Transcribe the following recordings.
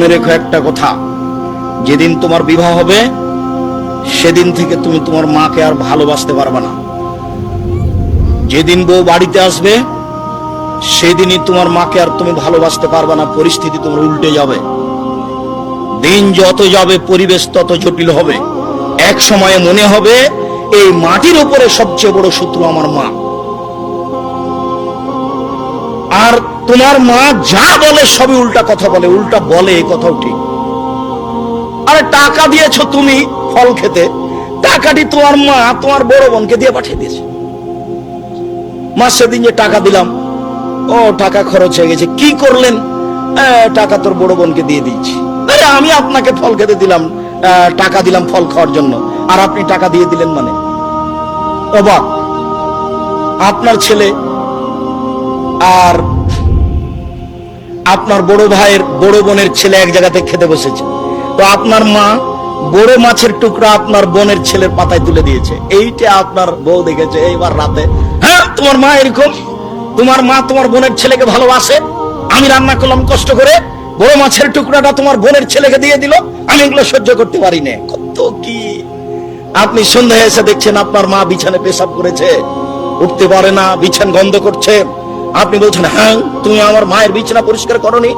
মনে রেখো একটা কথা, যেদিন তোমার বিবাহ হবে সেদিন থেকে তুমি তোমার মাকে আর ভালোবাসতে পারবে না। যেদিন বউ বাড়িতে আসবে সেদিনই তোমার মাকে আর তুমি ভালোবাসতে পারবে না। পরিস্থিতি তোমার উল্টে যাবে। দিন যত যাবে পরিবেশ তত জটিল হবে। এক সময়ে মনে হবে এই মাটির উপরে সবচেয়ে বড় শত্রু আমার মা। আর তোমার মা যা বলে সবই উল্টা কথা বলে, উল্টা বলে, এই কথাও ঠিক। আরে টাকা দিয়েছো তুমি ফল খেতে, টাকাটি তোমার মা তোমার বড় বোনকে দিয়ে পাঠিয়ে দিয়েছে। মা সেদিন যে টাকা দিলাম, ও টাকা খরচ হয়ে গেছে, কি করলেন? টাকা তোর বড় বোনকে দিয়ে দিয়েছি। আরে আমি আপনাকে ফল খেতে দিলাম, টাকা দিলাম ফল খাওয়ার জন্য, আর আপনি টাকা দিয়ে দিলেন মানে? অবাক। আপনার ছেলে আর আপনার বড় ভাইয়ের বড় বোনের ছেলে এক জায়গাতে খেতে বসেছে, তো আপনার মা বড় মাছের টুকরা আপনার বোনের ছেলের পাতায় তুলে দিয়েছে। এইটা আপনার বউ দেখেছে এইবার রাতে। হ্যাঁ, তোমার মা এরকম, তোমার মা তোমার বোনের ছেলেকে ভালোবাসে। আমি রান্না করলাম কষ্ট করে, বড় মাছের টুকরাটা তোমার বোনের ছেলেকে দিয়ে দিল, আমি এগুলো সহ্য করতে পারি না। কত কি! আপনি সন্ধ্যায় এসে দেখছেন আপনার মা বিছানে পেশাব করেছে, উঠতে পারে না, বিছান গন্ধ করছে। আপনি বলছেন, হ্যাঁ তুমি আমার মায়ের বিছানা পরিষ্কার করনি,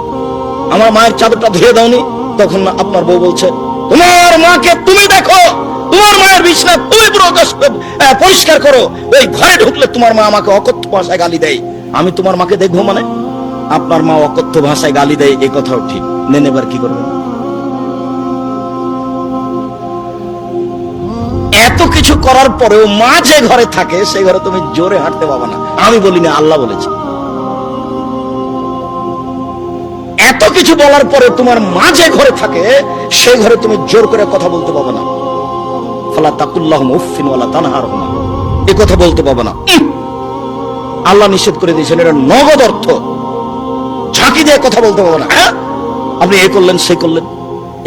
আমার মায়ের চাদরটা ধুয়ে দাওনি। তখন আপনার বউ বলছে, তোমার মাকে তুমি দেখো, তোমার মায়ের বিছানা তুমি পুরো পরিষ্কার করো। ওই ঘরে ঢুকলে তোমার মা আমাকে অকথ্য ভাষায় গালি দেয়, আমি তোমার মাকে দেখবো মানে? আপনার মা অকথ্য ভাষায় গালি দেয়, এই কথাও ঠিক। নেন, এবার কি করবেন? এত কিছু করার পরেও মা যে ঘরে থাকে সেই ঘরে তুমি জোরে হাঁটতে পাবে না। আমি বলি না, আল্লাহ বলেছে। এত কিছু বলার পরে তোমার মা যে ঘরে থাকে সেই ঘরে তুমি জোর করে কথা বলতে পাবে না। ফালা তাকুল্লাহুম উফফিন ওয়ালা তানহারহুমা, এই কথা বলতে পাবে না। আল্লাহ নিষেধ করে দিয়েছেন, এটা নগদ অর্থ। ঝাঁকি দিয়ে কথা বলতে পাবে না। হ্যাঁ, আপনি এ করলেন সে করলেন,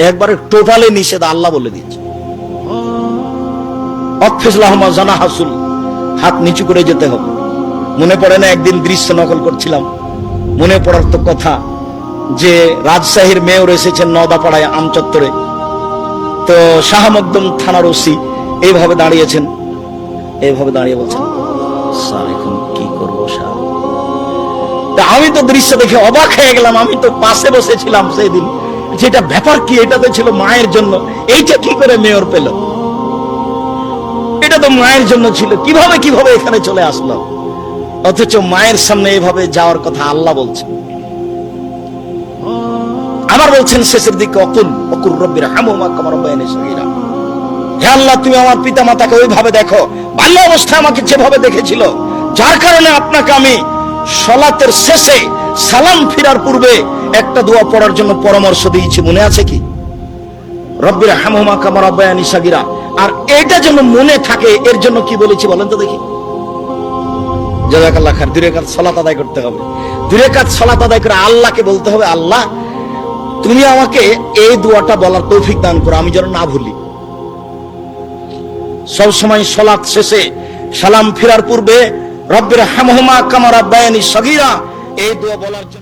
একবারে টোটালি নিষেধ, আল্লাহ বলে দিয়েছে। হাত নিচু করে যেতে হবে। মনে পড়ে না একদিন দৃশ্য নকল করছিলাম, মনে পড়ার তো কথা যে রাজশাহীর মেয়র এসেছেন নওদাপাড়ায় আমচত্বরে, তো শাহ মকদুম থানার ওসি এইভাবে দাঁড়িয়েছেন, এইভাবে দাঁড়িয়ে বলছেন, স্যার এখন কি করবো স্যার? তা আমি তো দৃশ্য দেখে অবাক হয়ে গেলাম। আমি তো পাশে বসেছিলাম সেই দিন, যেটা ব্যাপার কি, এটা তো ছিল মায়ের জন্য, এইটা কি করে মেয়র পেল? এটা তো মায়ের জন্য ছিল, কিভাবে এখানে চলে আসলো? অথচ মায়ের সামনে এভাবে যাওয়ার কথা আল্লাহ বলছেন। আবার বলছেন শেষের দিকে, অকুল রব্বির হামহুমা কামা রাব্বায়ানি সগীরা, হে আল্লাহ তুমি আমার পিতা মাতাকে ওইভাবে দেখো বাল্য অবস্থায় আমাকে যেভাবে দেখেছিল, যার কারণে আপনাকে আমি সালাতের শেষে সালাম ফিরার পূর্বে একটা দোয়া পড়ার জন্য পরামর্শ দিয়েছি, মনে আছে কি? রব্বির হামহুমা কামা রাব্বায়ানি সগীরা। আর এটা যেন মনে থাকে, এর জন্য কি বলেছি বলেন তো দেখি? জাযাকাল্লাহ খাইর। 2 রাকাত সালাত আদায় করতে হবে। 2 রাকাত সালাত আদায় করে আল্লাহকে বলতে হবে, আল্লাহ তুমি আমাকে এই দোয়াটা বলার তৌফিক দান করো, আমি যেন না ভুলি। সব সময় সালাত শেষে সালাম ফেরার পূর্বে রব্বির হামহুমা কামা রাব্বায়ানি সগীরা এই দোয়া বলার জন্য